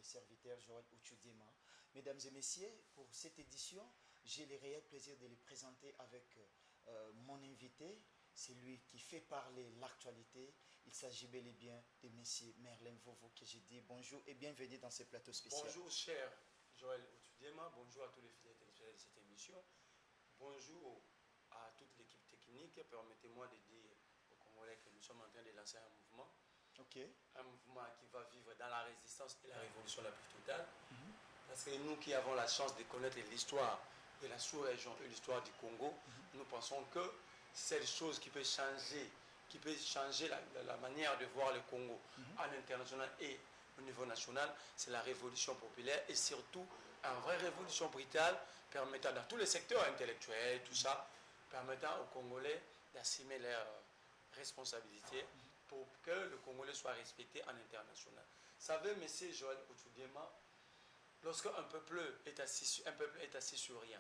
serviteur Joël Ouchoudema. Mesdames et messieurs, pour cette édition, j'ai le réel plaisir de les présenter avec mon invité. C'est lui qui fait parler l'actualité. Il s'agit bel et bien de M. Merlin Vovo, que j'ai dit bonjour et bienvenue dans ce plateau spécial. Bonjour cher Joël Ouchoudema, bonjour à tous les fidèles téléspectateurs de cette émission. Bonjour à toute l'équipe technique. Permettez-moi de dire aux Congolais que nous sommes en train de lancer un mouvement. Un mouvement qui va vivre dans la résistance et la révolution la plus totale. Parce que nous qui avons la chance de connaître l'histoire de la sous-région et l'histoire du Congo, nous pensons que c'est une chose qui peut changer la manière de voir le Congo à l'international et au niveau national, c'est la révolution populaire et surtout une vraie révolution brutale permettant dans tous les secteurs intellectuels, tout ça, permettant aux Congolais d'assumer leurs responsabilités pour que le Congolais soit respecté en international. Vous savez, M. Joël Ouchoudema, lorsqu'un peuple est assis sur rien,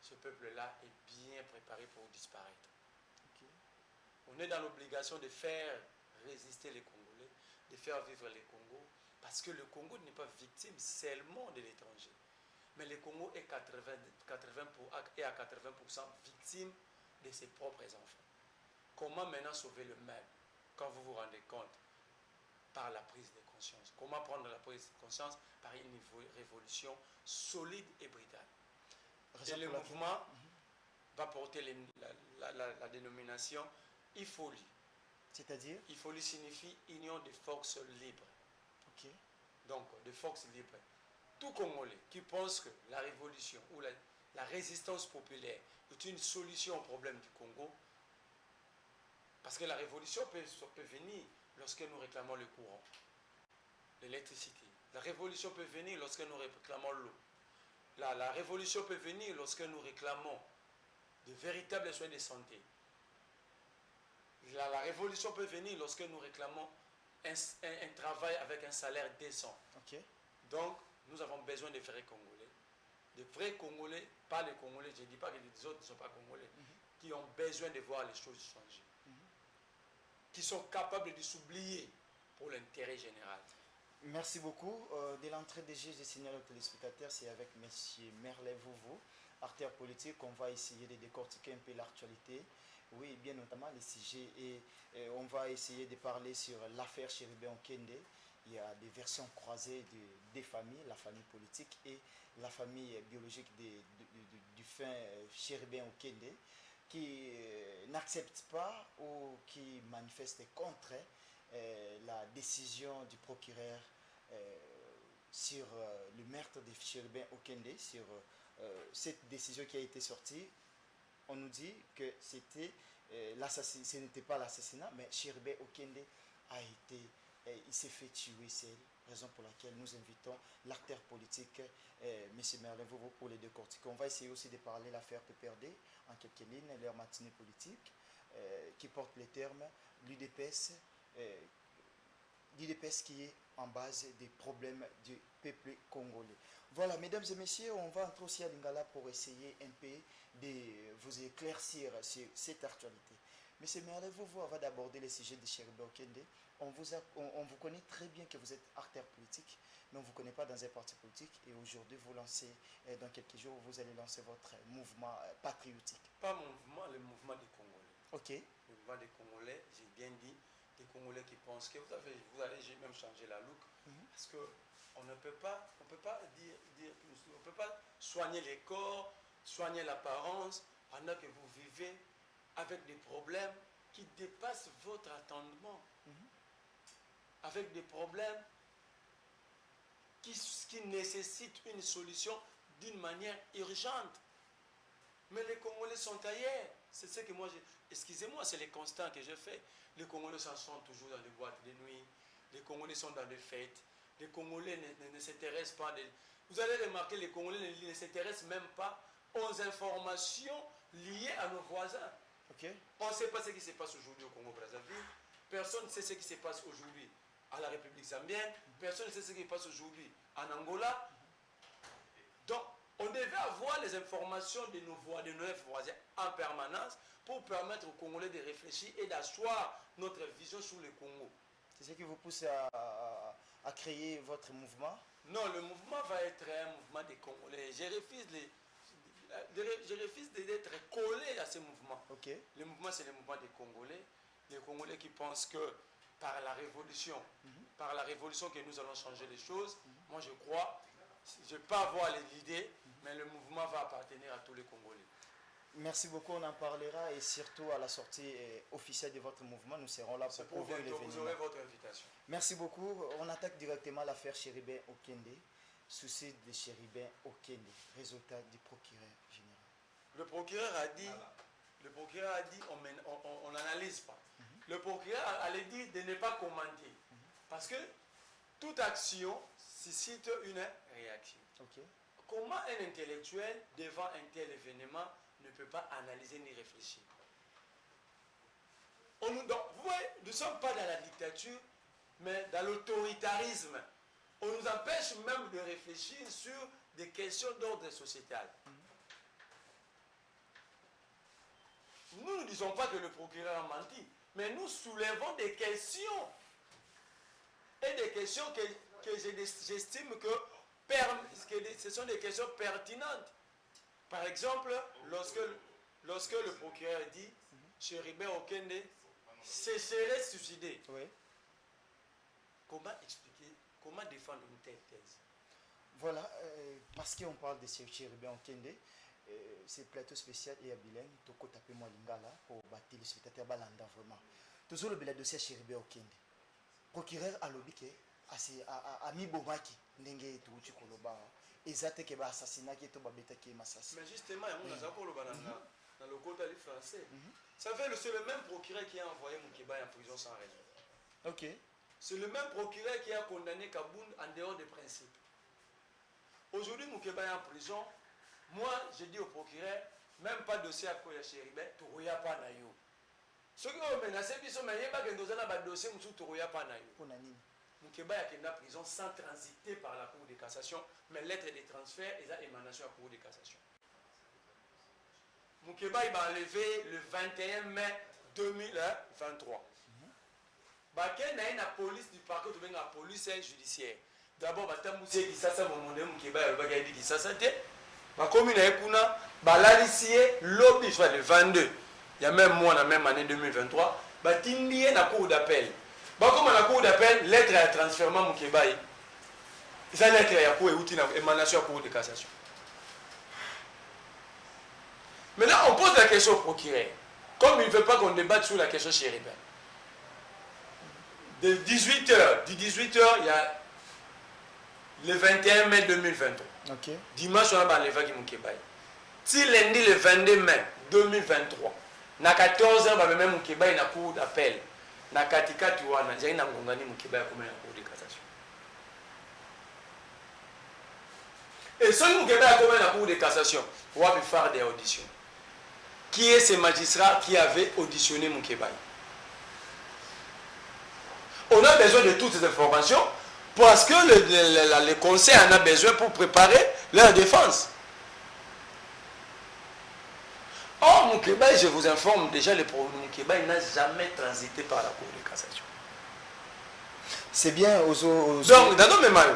ce peuple-là est bien préparé pour disparaître. On est dans l'obligation de faire résister les Congolais, de faire vivre les Congos, parce que le Congo n'est pas victime seulement de l'étranger. Mais le Congo est à 80% victime de ses propres enfants. Comment maintenant sauver le même quand vous vous rendez compte par la prise de conscience? Comment prendre la prise de conscience? Par une révolution solide et brutale. Et le mouvement va porter la dénomination IFOLI. C'est-à-dire? IFOLI signifie Union des forces libres. Donc, de forces libres. Tout Congolais qui pense que la révolution ou la résistance populaire est une solution au problème du Congo, parce que la révolution peut venir lorsque nous réclamons le courant, l'électricité. La révolution peut venir lorsque nous réclamons l'eau. La révolution peut venir lorsque nous réclamons de véritables soins de santé. La révolution peut venir lorsque nous réclamons un travail avec un salaire décent. Donc, nous avons besoin de vrais Congolais. De vrais Congolais, pas les Congolais, je ne dis pas que les autres ne sont pas Congolais, qui ont besoin de voir les choses changer. Qui sont capables de s'oublier pour l'intérêt général. Merci beaucoup. De l'entrée des jeux, j'ai signalé aux téléspectateurs, c'est avec M. Merlin Vovo, acteur politique, qu'on va essayer de décortiquer un peu l'actualité. Oui, bien notamment les sujets. Et on va essayer de parler sur l'affaire Chérubin Okende. Il y a des versions croisées des familles, la famille politique et la famille biologique du fin Chérubin Okende, qui n'acceptent pas ou qui manifestent contre la décision du procureur sur le meurtre de Chérubin Okende, sur cette décision qui a été sortie. On nous dit que c'était l'assassinat, ce n'était pas l'assassinat, mais Chérubin Okende il s'est fait tuer seul, raison pour laquelle nous invitons l'acteur politique, M. Merlin Vovo, pour les décortiquer. On va essayer aussi de parler de l'affaire PPRD, en quelques lignes, leur matinée politique, qui porte les termes l'UDPS, l'UDPS qui est en base des problèmes du peuple congolais. Voilà, mesdames et messieurs, on va entrer aussi à Lingala pour essayer un peu de vous éclaircir sur cette actualité. Monsieur Merlin Vovo, avant d'aborder le sujet de Chérubin Okende, on vous connaît très bien que vous êtes acteur politique, mais on ne vous connaît pas dans un parti politique. Et aujourd'hui, vous lancez, dans quelques jours, vous allez lancer votre mouvement patriotique. Pas mon mouvement, le mouvement des Congolais. Le mouvement des Congolais, j'ai bien dit, des Congolais qui pensent que vous allez même changer la look. Parce qu'on ne peut pas, on peut pas soigner les corps, soigner l'apparence, pendant que vous vivez avec des problèmes qui dépassent votre attendement, avec des problèmes qui nécessitent une solution d'une manière urgente. Mais les Congolais sont ailleurs. C'est ce que moi, excusez-moi, c'est les constats que j'ai fait. Les Congolais sont toujours dans des boîtes de nuit, les Congolais sont dans des fêtes, les Congolais ne s'intéressent pas. Vous allez remarquer, les Congolais ne s'intéressent même pas aux informations liées à nos voisins. On ne sait pas ce qui se passe aujourd'hui au Congo-Brazzaville. Personne ne sait ce qui se passe aujourd'hui à la République zambienne. Personne ne sait ce qui se passe aujourd'hui en Angola. Donc, on devait avoir les informations de nos voisins en permanence pour permettre aux Congolais de réfléchir et d'asseoir notre vision sur le Congo. C'est ce qui vous pousse à créer votre mouvement? Non, le mouvement va être un mouvement des Congolais. Je refuse d'être collé à ce mouvement. Okay. Le mouvement, c'est le mouvement des Congolais. Les Congolais qui pensent que par la révolution, que nous allons changer les choses. Moi, je crois, je ne peux pas avoir l'idée, mais le mouvement va appartenir à tous les Congolais. Merci beaucoup, on en parlera et surtout à la sortie officielle de votre mouvement, nous serons là pour couvrir l'événement. Vous aurez votre invitation. Merci beaucoup. On attaque directement l'affaire Chérubin Okende. Souci de Chérubin Okende. Résultat du procureur général. Le procureur a dit, on n'analyse pas. Le procureur allait dire de ne pas commenter. Parce que toute action suscite une réaction. Okay. Comment un intellectuel, devant un tel événement, ne peut pas analyser ni réfléchir? Donc, vous voyez, nous ne sommes pas dans la dictature, mais dans l'autoritarisme. On nous empêche même de réfléchir sur des questions d'ordre sociétal. Nous ne disons pas que le procureur a menti, mais nous soulevons des questions. Et des questions que j'estime que ce sont des questions pertinentes. Par exemple, lorsque le procureur dit Chérubin Okende se serait suicidé, oui. Comment expliquer, comment défendre une telle thèse? Voilà, parce qu'on parle de Chérubin Okende, c'est plateau spécial et à bilingue, toko tapé moi lingala pour battre les spectateurs balanda vraiment. Toujours le dossier Chérubin Okende. Procureur a lobby que a mis bomaki ndenge tuuti koloba. Exacte que ba assassinat qui est au babeta qui est massacré. Mais justement, on a encore le banana dans le côté français. Ça fait c'est le même procureur qui a envoyé Moukeba en prison sans raison. Ok. C'est le même procureur qui a condamné Kaboun en dehors des principes. Aujourd'hui, Moukeba est en prison. Moi, je dis au procureur, même pas de dossier à Koya Chérubin, Tourouya pas nayo. Ceux qui ont menacé, ils sont menacés parce qu'ils ont un dossier, ils Tourouya pas nayo. Moukeba est en prison sans transiter par la Cour de cassation, mais lettre de transfert et la émanation à la Cour de cassation. Moukeba il va enlevé le 21 mai 2023. Baké n'a la police du parquet, la police judiciaire. D'abord, Batamoussé qui s'est mon Moukeba il va gagner qui s'est ma commune est Kuna, Balalissier, lobby, soit le 22. Il y a même moi, dans la même année 2023, Batindi est la Cour d'appel. Comme la Cour d'appel, lettre à transfèrement Moukeba. Ça lettre à Cour et émanation à Cour de cassation. Maintenant, on pose la question au procureur. Comme il ne veut pas qu'on débatte sur la question Chérubin. De 18h, il y a le 21 mai 2023. Okay. Dimanche, on a enlevé Moukeba. Si lundi, le 22 mai 2023, à 14h, on va même Moukeba dans la Cour d'appel. Na katikati wana j'ai na ngongani Moukeba ya comme la Cour de cassation. Et ce Moukeba ya comme la Cour de cassation, on va faire des auditions. Qui est ce magistrat qui avait auditionné Moukeba? On a besoin de toutes ces informations parce que le conseil en a besoin pour préparer leur défense. Or, Moukeba, je vous informe déjà, le problème Moukeba, il n'a jamais transité par la Cour de cassation. C'est bien aux Donc, dans nos mémoires,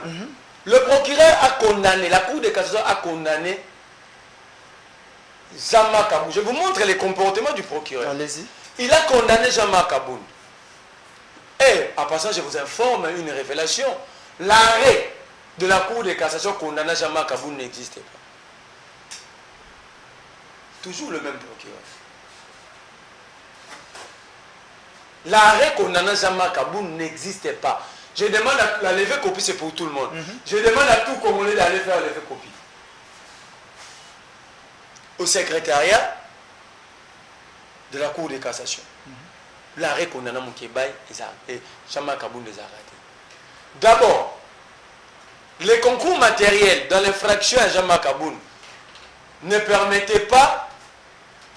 le procureur a condamné, la Cour de cassation a condamné Jean-Marc Aboun. Je vous montre les comportements du procureur. Allez-y. Il a condamné Jean-Marc Aboun. Et, en passant, je vous informe une révélation. L'arrêt de la Cour de cassation condamnant Jean-Marc Aboun n'existait pas. Toujours le même procureur. L'arrêt condamnant Jean-Marc Aboun n'existait pas. Je demande à la levée copie, c'est pour tout le monde. Je demande à tout Congolais d'aller faire la levée copie. Au secrétariat de la Cour de cassation. L'arrêt condamnant Moukeba et Jean-Marc Aboun les a ratés. D'abord, les concours matériels dans l'infraction à Jean-Marc Aboun ne permettaient pas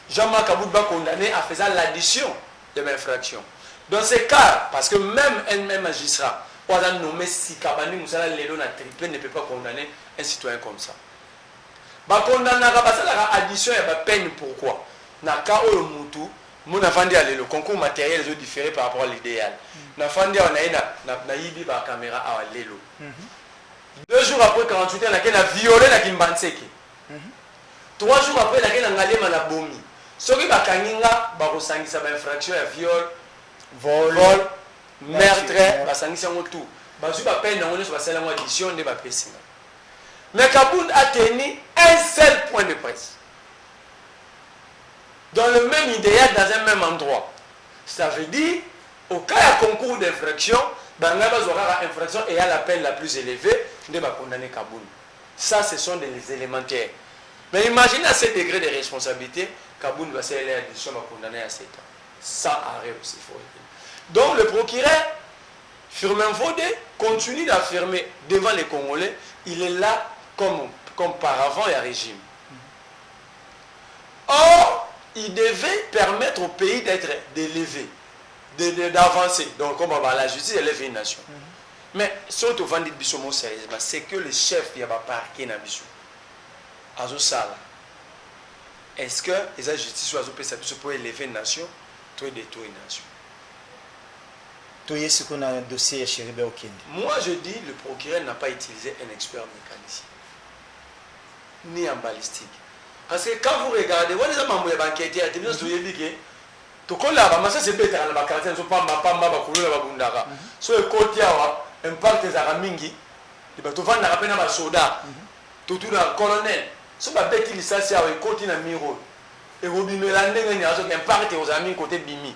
Jean-Marc Aboun va condamner en faisant l'addition de l'infraction. Dans ces cas, parce que même un magistrat, on a nommé Sikabani Moussala Lelo na triplé ne peut pas condamner un citoyen comme ça. Bah condamner la addition et la peine pourquoi? Na ka o mutu, mon avandi aller le concours matériel les différé par rapport à l'idéal. Na fandi on a na yibi ba caméra à lelo. 2 jours après 48 ans, il a violé la Kimbanseke. 3 jours après, il a ngalema na bomi. Ce qui va kaninga, ça va infraction à viol, vol, meurtre, va sangisa tout. Bazu va peine on est sur la audition de Bapessinga. Mais Kaboun a tenu un seul point de presse. Dans le même idéal, dans un même endroit. Ça veut dire, au cas de concours d'infraction, Bangaba aura infraction et à la peine la plus élevée, de condamner Kaboun. Ça, ce sont des élémentaires. Mais imaginez à ce degré de responsabilité, Kaboun va s'élever à l'édition, va condamner à 7 ans. Sans arrêt aussi, il faut dire. Donc le procureur, Firmin Vodé, continue d'affirmer devant les Congolais, il est là comme par avant et à régime. Or, il devait permettre au pays d'être d'élever, d'avancer. Donc, comme la justice élève une nation. Mais, surtout, on va dire sérieusement, c'est que le chef qui a parqué dans Bissou, Azosala, est-ce que les justice pour élever une nation, toi détruire une nation? Ce qu'on a un dossier chez Chéribé Okende. Moi, je dis le procureur n'a pas utilisé un expert mécanicien, ni en balistique. Parce que quand vous regardez, vous avez un banquier qui a été dit que ça c'est bête dans la quartier, ne sont pas ma femme, ma couleur, ma bundara. Sur le côté, un parc des Aramingi, il va tout vendre à peine à soda, tout dans le colonel. Ce n'est pas bête, il s'est à côté d'un miro. Et vous bimez la nègre, il y a un parc aux amis côté bimi.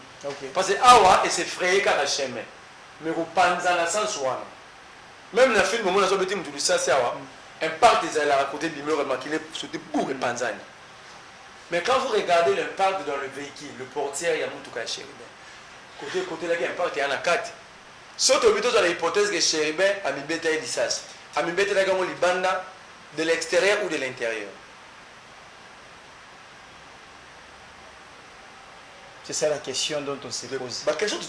Parce que awa et c'est frayé quand le chemin. Mais vous pensez à la sens même dans le film, on a dit que ça c'est awa. Un parc des à côté bimi, il est sauté pour le panzani. Mais quand vous regardez l'impact dans le véhicule, le portière, il y a tout cas Chéribin. Côté là, il y a un impact, il y en a 4. Sauf au plutôt dans l'hypothèse que Chéribin a mis bêta et l'issas. A mis bêta là, banda de l'extérieur ou de l'intérieur. C'est ça la question dont on se pose. La question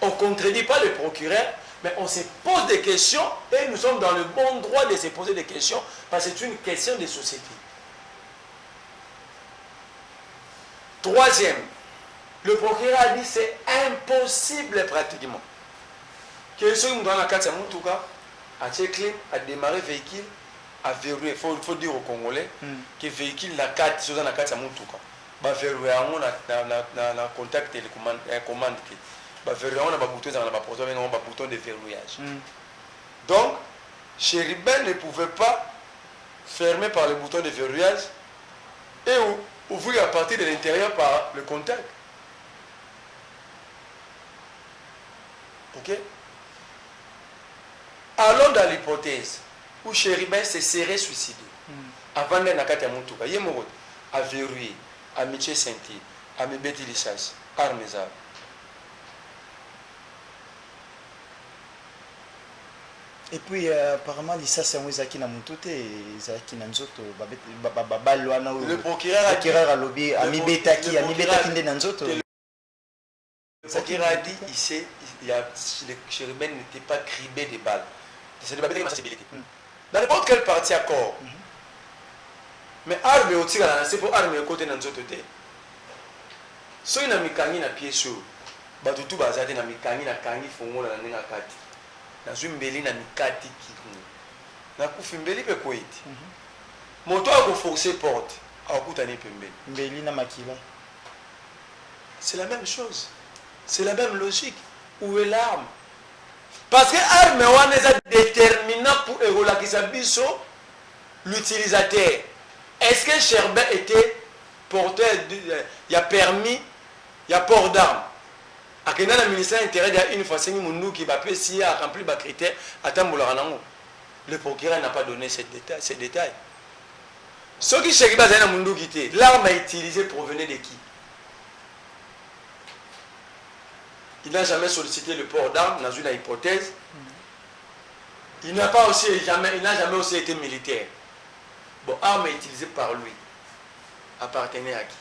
on ne contredit pas le procureur, mais on se pose des questions et nous sommes dans le bon droit de se poser des questions parce que c'est une question de société. Troisième, le procureur a dit que c'est impossible pratiquement. Que ceux qui sont dans la carte, en tout cas, à checker, à démarrer le véhicule, à verrouiller. Il faut dire aux Congolais que le véhicule, la carte, c'est dans la carte, en tout cas. Bah verrouiller, on a contact télécommande, commande. Bah verrouiller, on a un bouton de verrouillage. Donc, Chéribin ne pouvait pas fermer par le bouton de verrouillage et ouvrir à partir de l'intérieur par le contact. Ok? Allons dans l'hypothèse où Chéribin se serait suicidé. Avant d'aller dans la Mountouka, il y a verrouillé, à Miché Senti, à Mibeti Lissas, Armeza. Et puis apparemment Lissas c'est un Zaki na Moutoute, Zaki na Nzoto, Babalwana. Le procureur a lobby, Ami Betaki de Nanzoto. Le procureur a dit ici, le Chéribin n'était pas cribé de balles. C'est de la sensibilité. Dans n'importe quelle partie à corps. Mais arme aussi, c'est pour arme côté dans notre côté. Si on a mis kangi na pied chaud, tout bazate na mis kangi na kangi fongo na nenga kati. Na zumbeli na mikati kiku. Na kufimbeli pe koiti. Moto a ko forcer porte, a kutani pembeli. Mbeli na makila. C'est la même chose. C'est la même logique. Où est l'arme? Parce que l'arme est déterminant pour l'utilisateur. Est-ce que Chéribin était porteur, il y a permis, il y a port d'armes? À quel moment le ministère de l'Intérieur, il y a une fois qui va passer à remplir les critères, le procureur n'a pas donné ces détails. Ce qui Chéribin a dit, l'arme utilisée provenait de qui? Il n'a jamais sollicité le port d'armes dans une hypothèse. Il n'a jamais aussi été militaire. Bon, arme utilisée par lui appartenait à qui?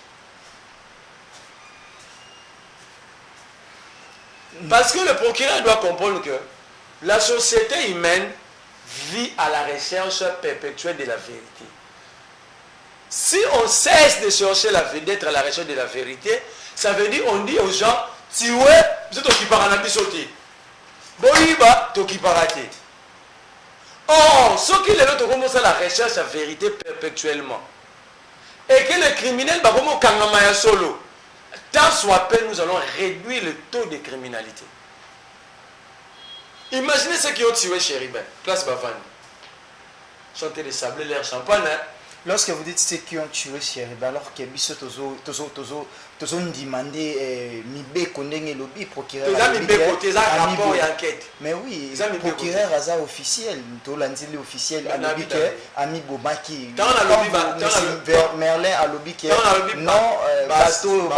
Parce que le procureur doit comprendre que la société humaine vit à la recherche perpétuelle de la vérité. Si on cesse de chercher d'être à la recherche de la vérité, ça veut dire on dit aux gens, si vous êtes au Kiparanabi sauté, Boïba, to Kiparate. Or, ce qui est l'autre commence à la recherche à vérité perpétuellement. Et que le criminel va comme Kangamaya solo. Tant soit peu, nous allons réduire le taux de criminalité. Imaginez ceux qui ont tué Chéribin, place Bavani. Chanter les sablés, l'air champagne. Hein? Lorsque vous dites ceux qui ont tué Chériba, alors que biso tozo demandé mibe kondenge lobi procureur rapport et enquête. Mais oui, procureur aza officiel, to lanzili officiel a lobi que ami Bomaki. Merlin a lobi que non bateau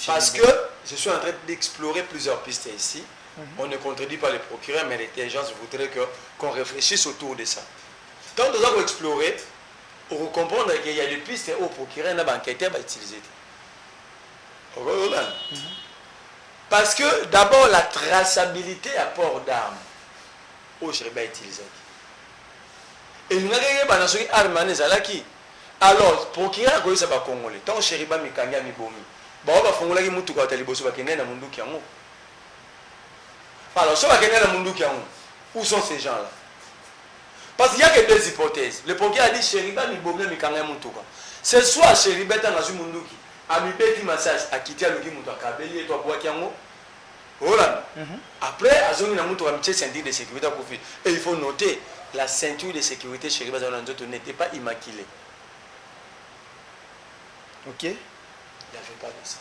parce que je suis en train d'explorer plusieurs pistes ici. On ne contredit pas les procureurs, mais l'intelligence voudrait qu'on réfléchisse autour de ça. Quand nous allons explorer, pour comprendre qu'il y a des pistes où le procureur n'a pas enquêté, va utiliser. Parce que d'abord, la traçabilité à port d'armes, où je vais utiliser. Et nous n'avons pas d'armes armées. Alors, le procureur a dit que c'est pas congolais. Tant que je n'ai pas de armes, je vais faire des choses qui sont alors, si où sont ces gens-là? Parce qu'il n'y a que deux hypothèses. Le procureur a dit Chériba Mibomé Mikanga Mutuka. C'est soit Chériba Tanazu Munduki, Amibeti Massage, a quitté le Gimuta Kabeli et toi Boakiango. Voilà. Après, Azoni Namuto a mis ceinture de sécurité à Kofi. Et il faut noter, la ceinture de sécurité Chériba Zananzoto n'était pas immaculée. Ok. Il n'y avait pas de ça.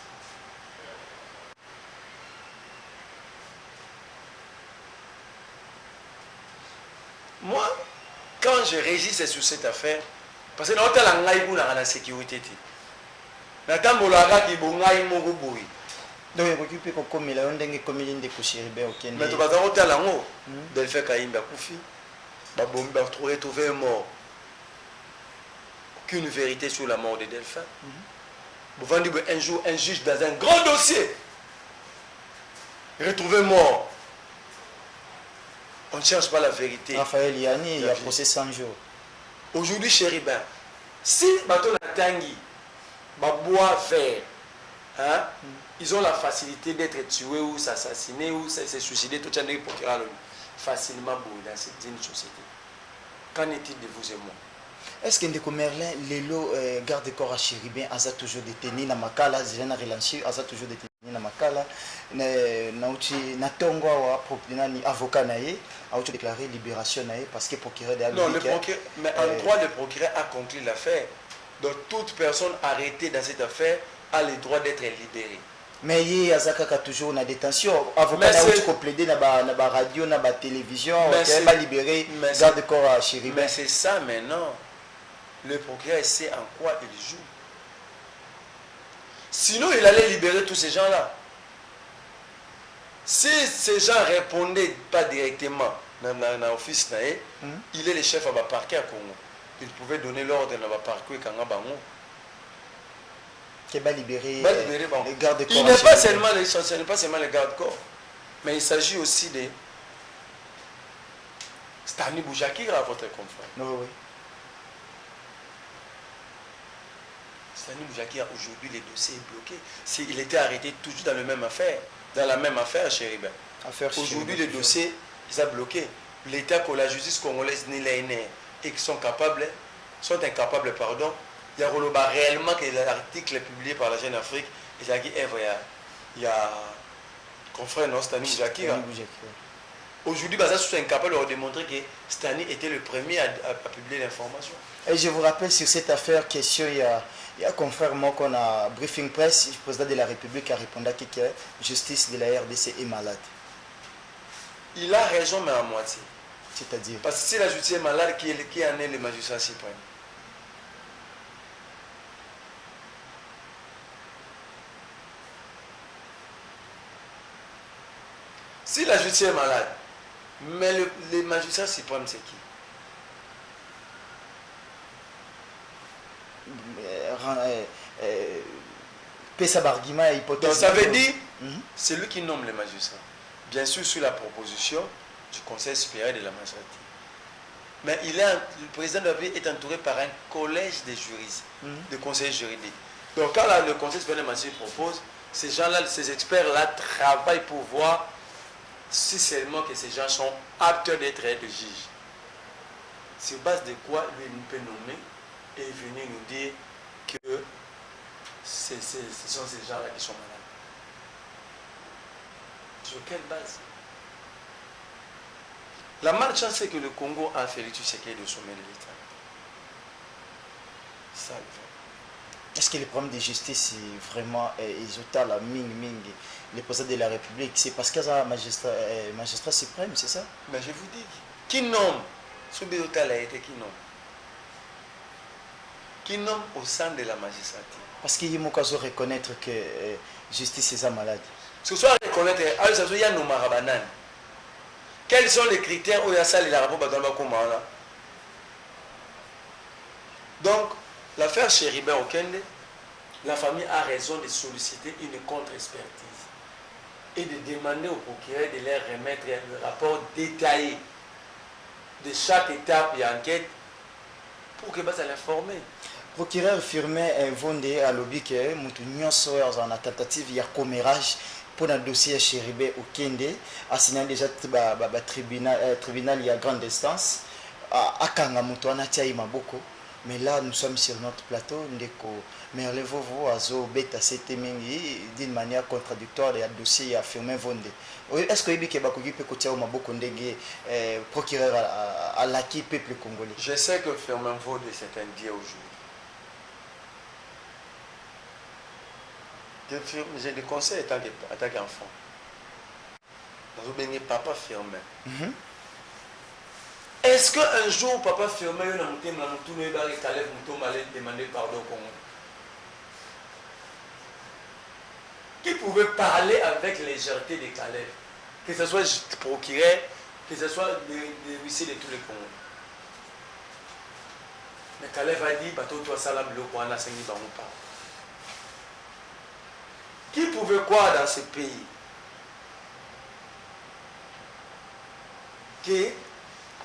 Moi, quand je résiste sur cette affaire, parce que dans la sécurité, donc il occupe comme il a un dingue comme il est couché ok. Mais tu vas dans l'hôtel en haut, Delphin Kaïmba Koufi, Babomba trouvé mort. Aucune vérité sur la mort de Delphin. Vous vendez un jour un juge dans un grand dossier, retrouvé mort. On ne cherche pas la vérité. Raphaël Yanni, il y a procès 100 jours. Aujourd'hui, Chéribin, si Baton Tangi, Babois vert, hein, ils ont la facilité d'être tués ou s'assassiner ou se suicider, tout ça pour facilement dans cette société. Qu'en est-il de vous et moi? Est-ce que Ndeko Merlin, Lelo, garde corps à Chéribin, a toujours détenu dans Makala, Zéna relancé, a toujours détenu dans Makala, Natongo, avocat naïe, a déclaré libération naïe parce que procureur de non, le procureur, mais en droit, le procureur a conclu l'affaire. Donc toute personne arrêtée dans cette affaire a le droit d'être libérée. Mais il y a toujours une détention. Avocat a plaidé dans la radio, dans la télévision, il va libérer garde corps à Chéribin. Mais c'est ça maintenant. Le procureur sait en quoi il joue. Sinon, il allait libérer tous ces gens-là. Si ces gens ne répondaient pas directement dans l'office, il est le chef à parquet à Congo. Il pouvait donner l'ordre dans le parquet quand il va libérer les gardes-corps. Il n'est pas seulement les gardes-corps, mais il s'agit aussi de Stani Boujakira, votre confrère. Oui. Stani Boujakira, aujourd'hui, le dossier est bloqué. Il était arrêté toujours dans la même affaire. Dans la même affaire, Chéribin. Aujourd'hui, le dossier, il est bloqué. L'État que la justice congolaise ni l'ANR et qui sont incapables, pardon, il y a réellement que l'article publié par la Jeune Afrique, il y a confrère non, Stani Boujakira. Aujourd'hui, ils sont incapables de démontrer que Stani était le premier à publier l'information. Et je vous rappelle sur cette affaire, question, il y a un confrère moi qu'on a briefing presse, le président de la République a répondu que la justice de la RDC est malade. Il a raison, mais à moitié. C'est-à-dire? Parce que si la justice est malade, qui en est le magistrat suprême? Si la justice est malade, mais le magistrat suprême, c'est qui? Donc ça veut dire, c'est lui qui nomme les magistrats. Bien sûr, sur la proposition du Conseil supérieur de la magistrature. Mais le président de la République est entouré par un collège de juristes, de conseillers juridiques. Donc quand le Conseil supérieur de la magistrature propose, ces gens-là, ces experts-là travaillent pour voir si seulement que ces gens sont aptes d'être des juges. sur base de quoi lui nous peut nommer et venir nous dire que ce sont ces gens-là qui sont malades? Sur quelle base? La malchance, c'est que le Congo a fait tout ce qui est de sommet de l'État. Ça, est-ce que le problème de justice, c'est vraiment Isota, la Ming, le président de la République, c'est parce qu'il y a un magistrat suprême, c'est ça? Mais je vous dis, qui nomme? Ce Isota a été qui nomme? Qui nomme au sein de la magistrature? Parce qu'il y a un reconnaître que justice est malade. Ce soit reconnaître, il y a nos marabanan. Quels sont les critères où il y a ça, les rapports là? Donc, l'affaire Chéribin Okende, la famille a raison de solliciter une contre-expertise et de demander au procureur de leur remettre un rapport détaillé de chaque étape et enquête pour que ça l'informer. Procureur Firmin Vonde a lobby que mutu nyonso en tentative ya commérage pour le dossier Chéribin Okende a signé déjà tribunal ya grande instance a kanga mutu anatia maboko. Mais là, nous sommes sur notre plateau, Ndeko Merle Vovo, Azo, Beta, Setemingi, d'une manière contradictoire, et un dossier affirmé Vonde. Est-ce que Ibike Bakogi peut coûter au Maboko Ndege, procureur à l'acquis peuple congolais? Je sais que Firmin Vonde, c'est un dieu aujourd'hui. J'ai des conseils en tant qu'enfant. Vous bénissez papa Firmin. Est-ce qu'un jour, papa Firmin a demandé pardon au Congo? Qui pouvait parler avec légèreté de Caleb? Que ce soit procureur, que ce soit des huissiers de tous les Congolais. Mais Caleb a dit, qui pouvait croire dans ce pays que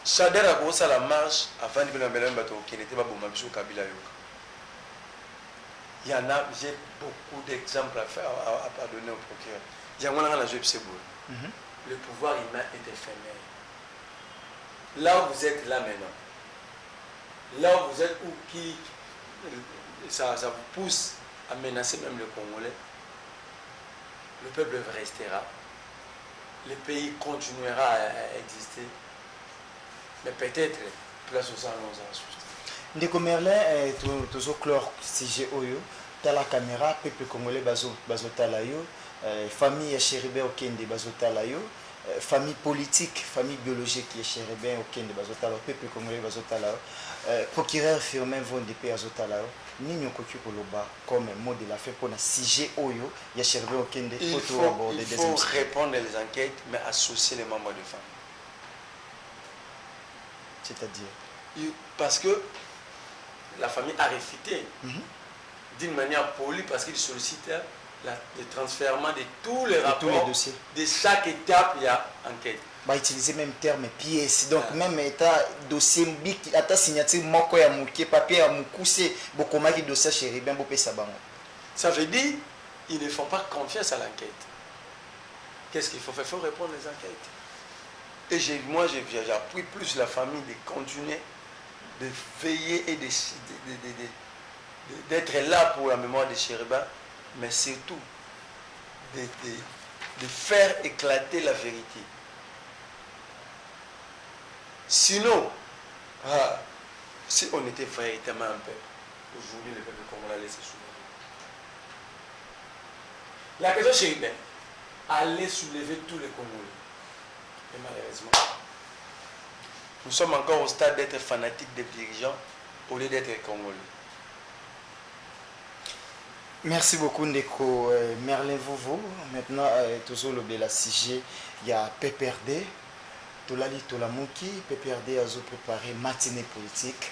Chader a commencé à la marche avant de venir à Bateau qui n'était pas bon, Kabila. Il y en a, j'ai beaucoup d'exemples à donner au procureur. Il y a le pouvoir humain est éphémère. Là où vous êtes là maintenant, là où vous êtes, ça vous pousse à menacer même le Congolais, le peuple restera, le pays continuera à exister. Mais peut-être, place aux annonces à suivre. Ndeko Merlin, toujours clore sujet Oyo, t'as la caméra, peuple congolais bazotalayo, famille Chéribin Okende bazotalayo, famille politique, famille biologique Chéribin Okende bazotalayo, peuple congolais bazotalayo, procureur Firmin Vonde bazotalayo, Nino Koki Koloba comme mot de la fin pour le sujet Oyo, Chéribin Okende. Il faut répondre les enquêtes, mais associer les membres de famille. C'est-à-dire parce que la famille a réfuté d'une manière polie parce qu'il sollicitait le transfert de tous les rapports, tous les dossiers. De chaque étape, il y a enquête. Bah, utiliser même terme pièce. Donc, même état dossier, état signature, moko ya mouké, papier ya moukoussé, bokoma qui dossier chéri, ben bopé sabango. Ça veut dire ils ne font pas confiance à l'enquête. Qu'est-ce qu'il faut faire? Il faut répondre aux enquêtes. Et moi, j'appuie plus la famille de continuer de veiller et d'être là pour la mémoire de Chéribin, mais surtout de faire éclater la vérité. Sinon, si on était véritablement un peuple, aujourd'hui le peuple congolais allait se soulever. La question Chéribin allait soulever tous les Congolais. Et malheureusement, nous sommes encore au stade d'être fanatiques des dirigeants au lieu d'être congolais. Merci beaucoup Ndeko Merlin Vovo. Maintenant, toujours le la sujet, il y a PPRD. Tolali Tolamuki, PPRD a préparé matinée politique.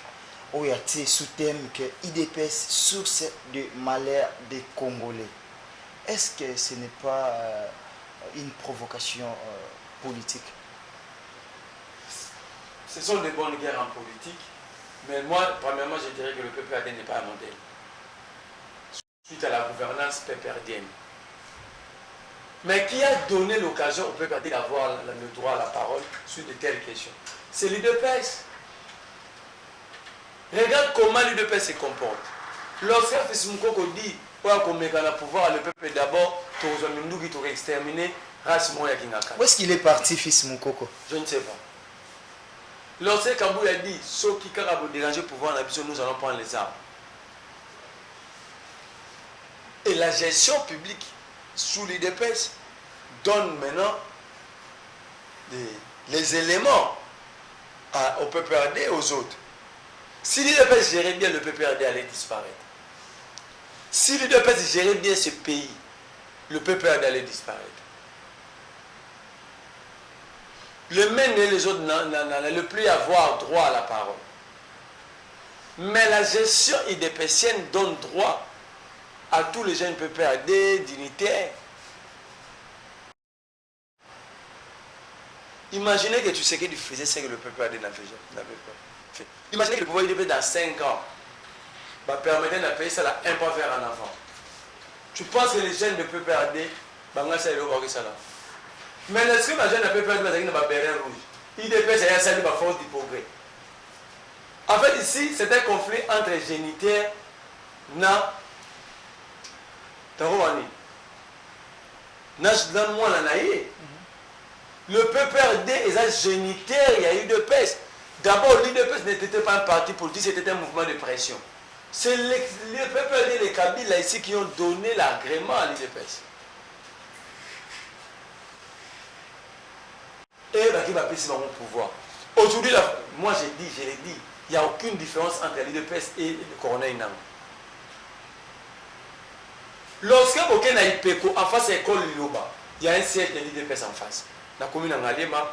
Où il y a sous thème que IDPS source de malheur des Congolais. Est-ce que ce n'est pas une provocation politique? Ce sont des bonnes guerres en politique, mais moi, premièrement, je dirais que le PPRD n'est pas un modèle. Suite à la gouvernance PPRDienne. Mais qui a donné l'occasion au PPRD d'avoir le droit à la parole sur de telles questions? C'est l'IDPS. Regarde comment l'UDPS se comporte. Lorsque Fils Moukoko dit qu'on met le pouvoir, le peuple d'abord, tu aurais exterminé race Moya Kingaka. Où est-ce qu'il est parti, Fils Moukoko? Je ne sais pas. Lorsque Kabou a dit ceux qui ont dérangé le pouvoir, nous allons prendre les armes. Et la gestion publique sous l'UDPS donne maintenant les éléments au PPRD et aux autres. Si l'UDPS gérait bien, le PPRD allait disparaître. Si l'UDPS gérait bien ce pays, le PPRD allait disparaître. Le MEN et les autres n'allaient plus avoir droit à la parole. Mais la gestion UDPSienne donne droit à tous les jeunes PPRD, dignitaires. Imaginez que tu sais que tu faisais ce que le PPRD n'avait pas fait. Imaginez que le pouvoir UDP dans 5 ans permettait de payer ça là, un pas vers en avant. Tu penses que les jeunes de PPRD, mais est-ce que les jeunes de PPRD ont un béret rouge? IDP, c'est un salut de force du progrès. En fait, ici, c'est un conflit entre génitaires et le PPRD est un génitaire, il y a eu de peste. D'abord, l'UDPS n'était pas un parti politique, c'était un mouvement de pression. C'est les PPRD et les Kabila ici qui ont donné l'agrément à l'UDPS. Et qui va passer dans mon pouvoir. Aujourd'hui, moi je l'ai dit, il n'y a aucune différence entre l'UDPS et le Corneille Nango. Lorsque Boken a Ipeko, en face de l'école Liloba, il y a un siège de l'UDPS en face. La commune de Ngalema,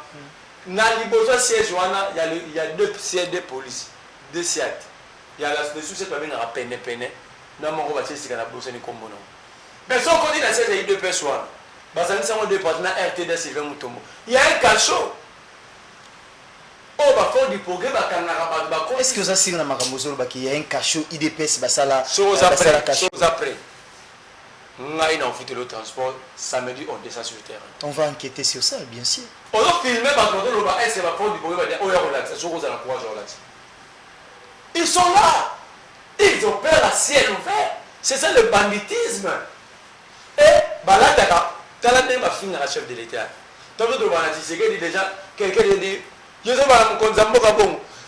dans le siège, il y a 2 sièges de police, 2 sièges. Il y a le sous-siège qui est à peine. Mais si on dit dans le siège de l'UDPS, il y a un cachot. Est-ce que ça c'est dans Makamozolo qu'il y a un cachot IDPS basala après le transport samedi on descend sur le terrain. On va enquêter sur ça, bien sûr. On va filmer ils sont là. Ils ont peur à ciel ouvert. C'est ça le banditisme. Et balataka tala ne ma finir la chef de l'État. Tant que déjà quelqu'un dit je sais pas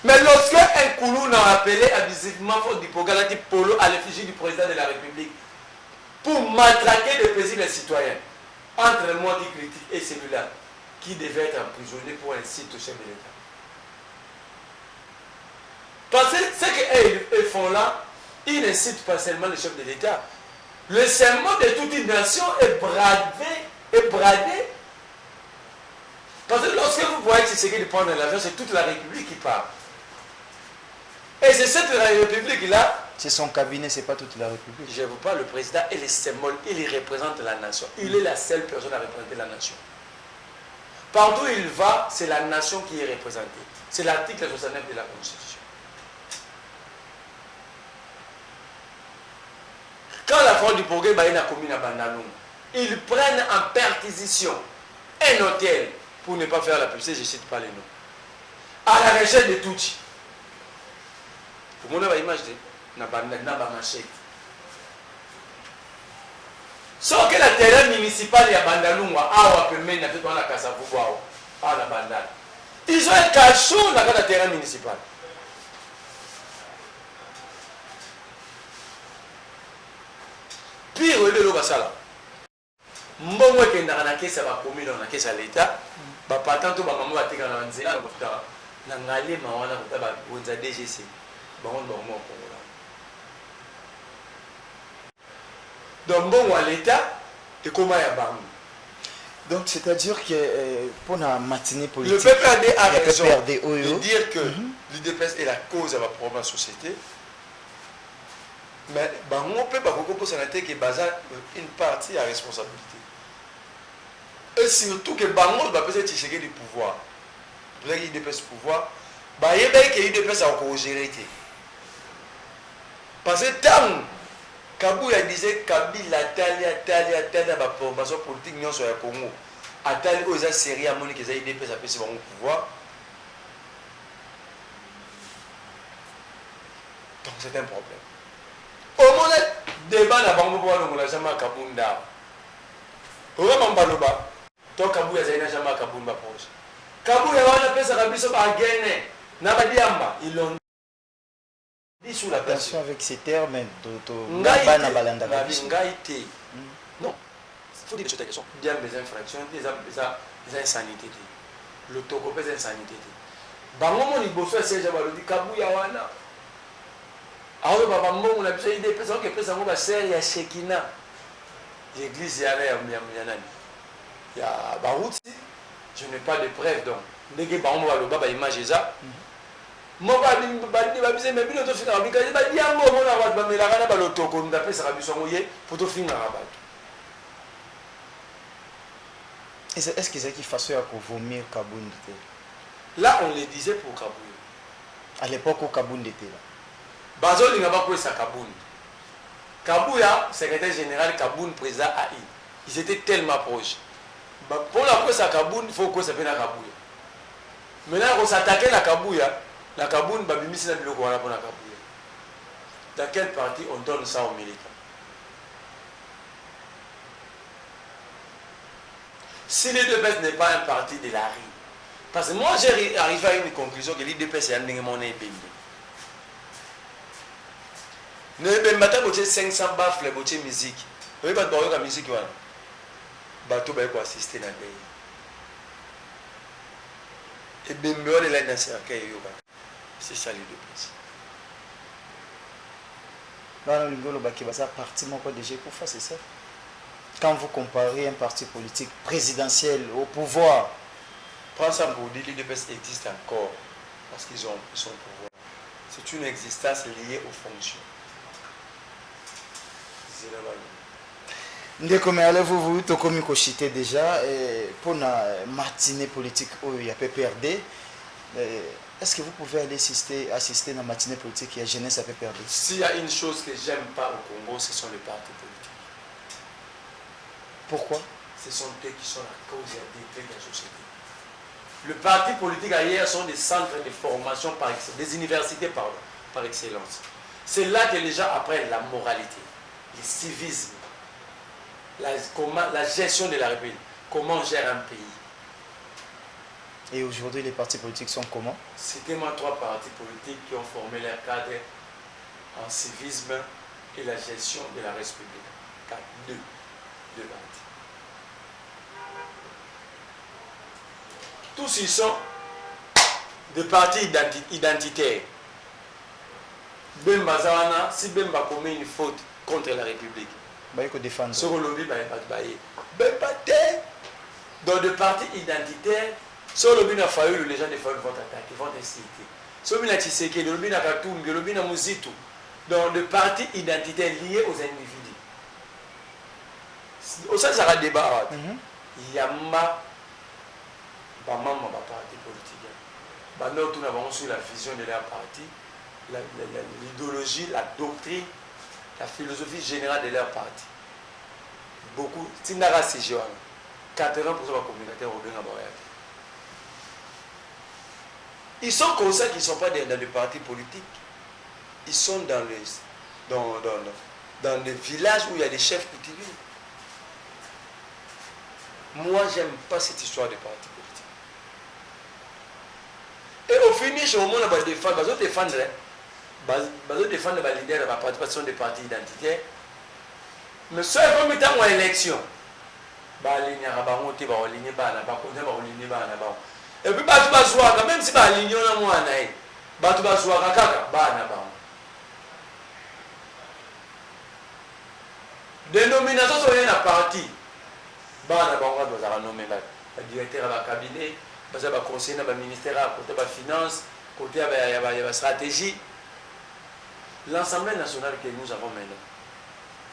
mais lorsque un Koulou n'a appelé abusivement faute du Pogalati Polo à l'effigie du président de la République pour matraquer de paisibles citoyens, entre moi qui critique et celui-là qui devait être emprisonné pour inciter au chef de l'État. Parce que ce qu'ils font là, ils n'incitent pas seulement le chef de l'État. Le serment de toute une nation est bradé. Parce que lorsque vous voyez que c'est ce qui prend l'avion, c'est toute la République qui parle. Et c'est cette République-là. C'est son cabinet, c'est pas toute la République. Je vous parle, le président est le symbole, il représente la nation. Il est la seule personne à représenter la nation. Partout où il va, c'est la nation qui est représentée. C'est l'article 69 de la Constitution. Quand la France du progrès a commis à Bandaloum, ils prennent en perquisition un hôtel pour ne pas faire la publicité, je ne cite pas les noms. À la recherche de Touchi. Vous avez l'image de Nabamachek. Sauf que la terrain municipal est à Bandaloum, ils ont un cachot dans le terrain municipal. Pire, le Lobasala. Mbongo qui est dans la caisse, va commis dans la caisse à l'État. Patant tout maman va tenir dans la nzela. Nangalé mawana kutaba bonza DGC. Bango au Congo. Donc bon à l'État et comment y a bango. Donc c'est-à-dire que pour la matinée politique, le PPRD a raison de dire que l'UDPS est la cause de la problème de la société. Mais on peut pas que Baza une partie à responsabilité. Et surtout que Bango va peut-être tirer du pouvoir. Pour qu'il dépasse le pouvoir, il y a que l'UDPS a encore géré. Parce que tant Kabou disait Kabila Talia la formation politique non sur le Congo. Atali aux Assyriens à Monique et l'UDPS a passé au pouvoir. Donc c'est un problème. Au moins, débat n'a pas de jamais à Kabunda. Au moins, Baloba. Toi, Kabouya, c'est jamais à Kabunda proche. Kabouya, on appelle ça Kabiso à Guinée. Nabadiamba, ils l'ont dit sous la attention avec ces termes. Non. Il faut dire des choses qui sont bien des infractions, des insanités. Le Togo peut être insanité. Bango ni bosso siège ba lodi Kabouya wana. Aho baba mbongo na biso ide pesa ke pesa ngo ba serre ya Shekina. L'église ya nani. Ya Barouti, je n'ai pas de preuve donc. Ndenge bango ba loba ba image ça. Mo ba bize me bino to fina bika ba diango mo na ba melaka na ba lo Togo nda pesa ka biso ngo ye pour to fina ba. Est-ce que c'est qui façon à vomir Kabound? Là, on le disait pour Kabound. À l'époque où Kabound était là. Bazoli n'a pas pris sa Kabound. Kabouya, secrétaire général Kabound, président AI. Ils étaient tellement proches. Pour la prise à Kabound, il faut que ça s'appelle la Kabouya. Maintenant, on s'attaquait à la Kabound, Babimisi n'a plus le courant pour la Kabouya. Dans quelle partie on donne ça aux militants? Si l'IDPS n'est pas un parti de la rue, parce que moi j'ai arrivé à une conclusion que l'IDPS est un démon et bimbe. Ne bimbe pas botter 500 baffles, botter musique. Vous voyez pas de la musique voilà. Bateau va assister dans le pays. Et bimbe on est là dans ce cercueil. C'est ça l'IDPS. Dans le Ngolo Baki, ça parti mon code de G pour faire c'est ça. Quand vous comparez un parti politique présidentiel au pouvoir, prends ça pour dire que l'IDPS existe encore parce qu'ils ont son pouvoir. C'est une existence liée aux fonctions. Ndeko me allez-vous tokomi ko chité déjà pour la matinée politique où il y a PPRD. Est-ce que vous pouvez aller assister à la matinée politique qui a jeunesse à PPRD? S'il y a une chose que j'aime pas au Congo, ce sont les partis politiques. Pourquoi? Ce sont eux qui sont la cause de la société. Le parti politique ailleurs sont des centres de formation par excellence, des universités par excellence. C'est là que les gens apprennent la moralité, le civisme, la gestion de la République, comment on gère un pays. Et aujourd'hui, les partis politiques sont comment? C'est tellement 3 partis politiques qui ont formé leur cadre en civisme et la gestion de la République. 2 partis. Tous ils sont des partis identitaires. Bemba Zawana, si Bemba commet une faute contre la République, ce que l'on dit, dans des partis identitaires, si l'on a fallu, les gens vont attaquer, vont inciter. Si l'on a Tshisekedi, l'on a Katumbi, l'on a Muzitu, dans des partis identitaires liés aux individus. Au sein de ce débat, il y a maman parti politique. Nous avons sur la vision de leur parti, l'idéologie, la doctrine, la philosophie générale de leur parti. Beaucoup, 80% des communicateurs au ils sont conscients qu'ils ne sont pas dans les partis politiques. Ils sont dans les villages où il y a des chefs coutumiers. Moi, j'aime pas cette histoire de partis politiques. Et au finish, au moment où on va défendre, on va défendre les leaders de la participation des partis identitaires. Mais ce qui est en élection, et puis, même si l'union est moins dénomination sur un parti. Le directeur de cabinet, le conseiller du ministère, côté de la finance, côté de la stratégie. L'Assemblée nationale que nous avons maintenant.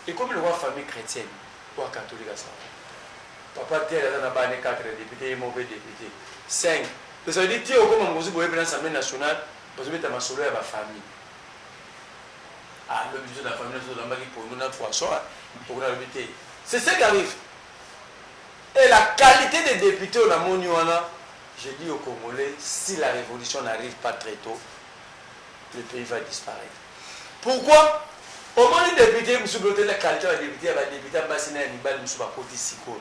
Et comme le roi famille chrétienne, ou catholique, papa tel a 4 députés, mauvais députés. 5. Ça veut dire que comme vous avez l'Assemblée nationale, vous avez ma solo et ma famille. Ah, le budget de la famille, pour nous, notre poisson, pour nous habiter. C'est ce qui arrive. Et la qualité des députés au Namoniwana, je dis aux Congolais, si la révolution n'arrive pas très tôt, le pays va disparaître. Pourquoi? Au moins les députés, M. Bloté, la qualité des députés, député Bassina et Nibal, M. Bakoti Siko,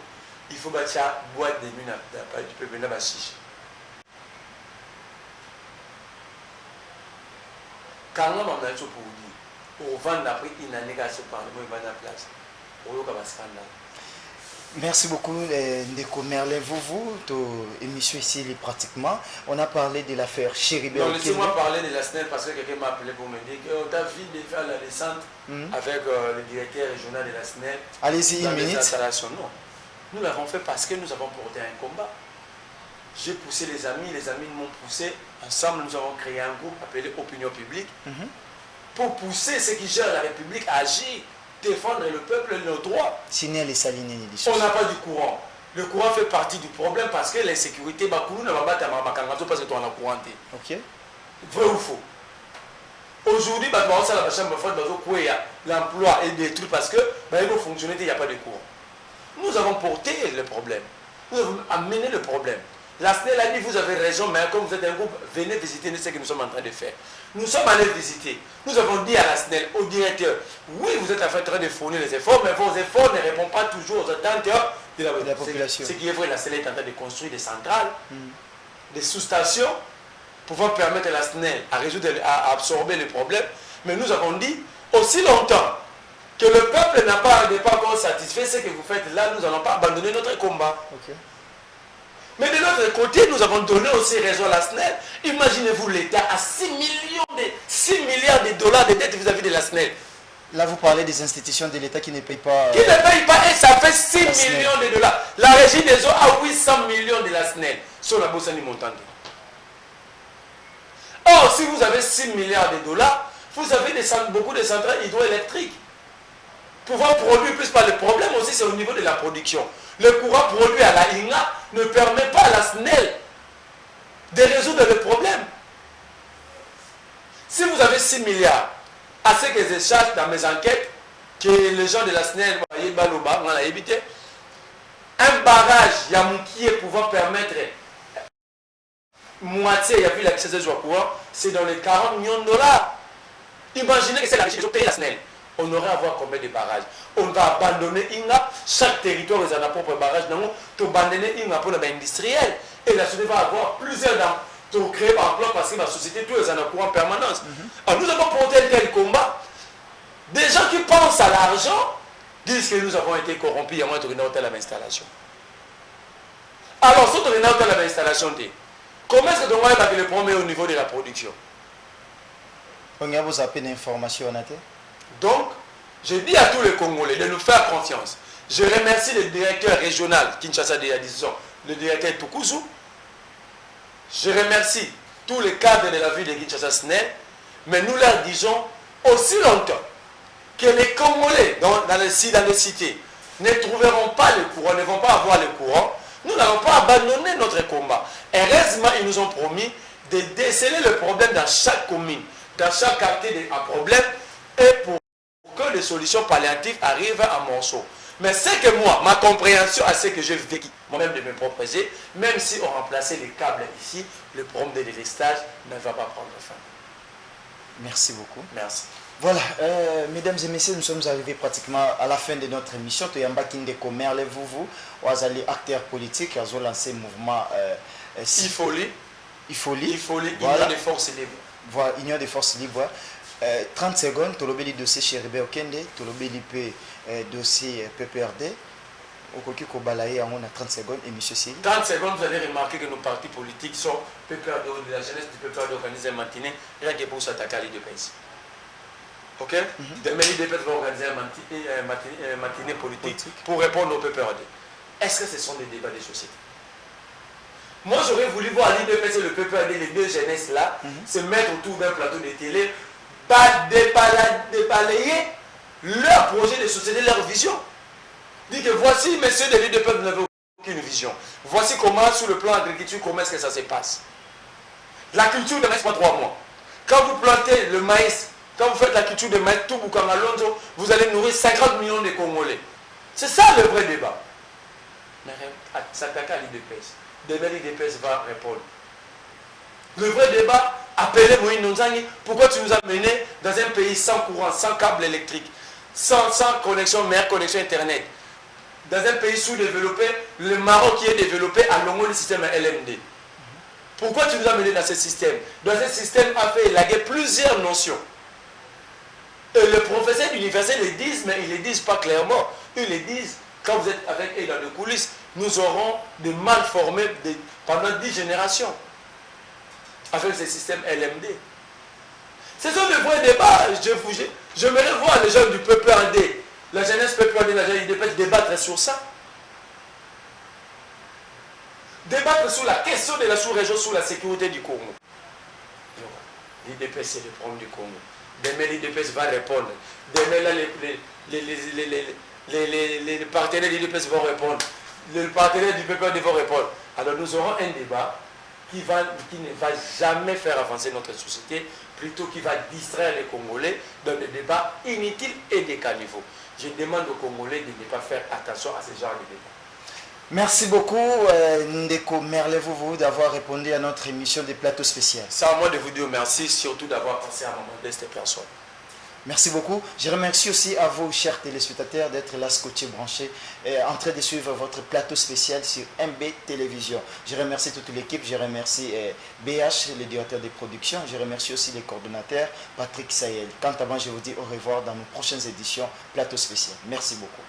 il faut battre la boîte de nuit du peuple de Bachiche. Quand on a dit pour dire, au vent d'après, il n'a pas ce parlement, il va dans la place. Au lieu de scandale. Merci beaucoup, Ndeko Merlin. Vous, émission ici, pratiquement, on a parlé de l'affaire Chéribé. Non, laissez-moi parler de la SNEL parce que quelqu'un m'a appelé pour me dire qu'on a vu de faire la descente avec le directeur régional de la SNEL. Allez-y, une minute. Non, nous l'avons fait parce que nous avons porté un combat. J'ai poussé les amis m'ont poussé. Ensemble, nous avons créé un groupe appelé Opinion Publique pour pousser ceux qui gèrent la République à agir. Défendre le peuple et nos droits. On n'a pas du courant. Le courant fait partie du problème parce que l'insécurité, Bakoulou ne va pas t'amarrer parce que tu en as couranté. Ok. Vrai ou faux? Aujourd'hui, l'emploi est détruit parce que il faut fonctionner, il n'y a pas de courant. Nous avons porté le problème. Nous avons amené le problème. La SNEL a dit, vous avez raison, mais comme vous êtes un groupe, venez visiter ce que nous sommes en train de faire. Nous sommes allés visiter. Nous avons dit à la SNEL, au directeur, oui, vous êtes en train de fournir les efforts, mais vos efforts ne répondent pas toujours aux attentes de la population. Ce qui est vrai, la SNEL est en train de construire des centrales, des sous-stations, pouvant permettre à la SNEL à absorber les problèmes. Mais nous avons dit, aussi longtemps que le peuple n'est pas encore satisfait, ce que vous faites là, nous n'allons pas abandonner notre combat. Okay. Mais de l'autre côté, nous avons donné aussi raison à la SNEL. Imaginez-vous l'État à 6 milliards de dollars de dettes vis-à-vis de la SNEL. Là, vous parlez des institutions de l'État qui ne payent pas. Qui ne payent pas, et ça fait 6 millions de dollars. La régie des eaux a 800 millions de la SNEL sur la bourse montante. Or, si vous avez 6 milliards de dollars, vous avez beaucoup de centrales hydroélectriques. Pouvoir produire plus par le problème aussi, c'est au niveau de la production. Le courant produit à la INA ne permet pas à la SNEL de résoudre le problème. Si vous avez 6 milliards, à ce que je cherche dans mes enquêtes, que les gens de la SNEL, on a évité, un barrage Yamoukié pouvant permettre moitié, il y a vu l'accès des courant, c'est dans les 40 millions de dollars. Imaginez que c'est la région qui paye la SNEL. On aurait à voir combien de barrages. On va abandonner INA, chaque territoire a son propre barrage. On va abandonner INA pour l'industriel. Et la société va avoir plusieurs pour créer par emploi parce que la société, tout est en courant en permanence. Alors nous avons porté un tel combat. Des gens qui pensent à l'argent disent que nous avons été corrompus, il y a moins de hôtel à l'installation. Alors, si on a hôtel à l'installation, comment est-ce que on va le premier au niveau de la production? On a vous appelé d'informations. Donc, je dis à tous les Congolais de nous faire confiance. Je remercie le directeur régional Kinshasa de Addison, le directeur Tukuzu. Je remercie tous les cadres de la ville de Kinshasa SNEL, mais nous leur disons aussi longtemps que les Congolais dans les cités ne trouveront pas le courant, ne vont pas avoir le courant, nous n'allons pas abandonner notre combat. Heureusement, ils nous ont promis de déceler le problème dans chaque commune, dans chaque quartier à problème, et pour que les solutions palliatives arrivent à Monceau. Mais c'est que moi, ma compréhension à ce que j'ai vécu, moi-même de mes propres yeux, même si on remplaçait les câbles ici, le problème de délestage ne va pas prendre fin. Merci beaucoup. Merci. Voilà, mesdames et messieurs, nous sommes arrivés pratiquement à la fin de notre émission. Toyamba Kindeko Merle, vous allez acteurs politiques, vous avez lancé le mouvement IFOLI. Voilà. Union des forces libres. Voilà, Union des forces libres. 30 secondes, tu as le dossier Chéribé Okende, tu as le dossier PPRD. Au Koki Kobalaye, on a 30 secondes, et monsieur Sili. 30 secondes, vous allez remarquer que nos partis politiques sont PPRD de la jeunesse du PPRD organisé un matinée, rien que pour s'attaquer à l'IDPS. Ok? Demain, l'IDPS va organiser un matinée politique pour répondre au PPRD. Est-ce que ce sont des débats de société? Moi, j'aurais voulu voir l'IDPS et le PPRD, les deux jeunesses là, se mettre autour d'un plateau de télé, débalayer leur projet de société, leur vision. Dit que voici, messieurs de l'IDPS n'avaient aucune vision. Voici comment, sur le plan agriculture, comment est-ce que ça se passe. La culture de maïs, pas 3 mois. Quand vous plantez le maïs, quand vous faites la culture de maïs, tout Bukangalonzo, vous allez nourrir 50 millions de Congolais. C'est ça le vrai débat. Mais s'attaquer à l'IDPS. Demain, l'IDPS va répondre. Le vrai débat, appeler Moïse Nonzangi, pourquoi tu nous as menés dans un pays sans courant, sans câble électrique, sans connexion, meilleure connexion Internet, dans un pays sous-développé, le Maroc qui est développé a longué le système LMD. Pourquoi tu nous as menés dans ce système? Dans ce système a fait élaguer plusieurs notions. Et les professeurs d'université le disent, mais ils ne le disent pas clairement. Ils le disent, quand vous êtes avec eux dans les coulisses, nous aurons des mal formés pendant 10 générations avec ce système LMD. Ce sont de vrais débats. J'aimerais voir les gens du PPRD, la jeunesse PPRD, la jeunesse IDPS débattre sur ça. Débattre sur la question de la sous-région, sur la sécurité du Congo. L'IDPS, c'est le problème du Congo. Demain, l'IDPS va répondre. Demain, là, les partenaires de l'IDPS vont répondre. Les partenaires du PPRD vont répondre. Alors, nous aurons un débat qui ne va jamais faire avancer notre société, plutôt qui va distraire les Congolais dans des débats inutiles et des caniveaux. Je demande aux Congolais de ne pas faire attention à ce genre de débat. Merci beaucoup, Ndeko Merlez-Vouvou, d'avoir répondu à notre émission des plateaux spéciaux. C'est à moi de vous dire merci, surtout d'avoir pensé à mon modeste personne. Merci beaucoup. Je remercie aussi à vous, chers téléspectateurs, d'être là, scotchés, branchés, en train de suivre votre plateau spécial sur MB Télévision. Je remercie toute l'équipe. Je remercie BH, le directeur des productions. Je remercie aussi les coordonnateurs, Patrick Sayel. Quant à moi, je vous dis au revoir dans nos prochaines éditions plateau spécial. Merci beaucoup.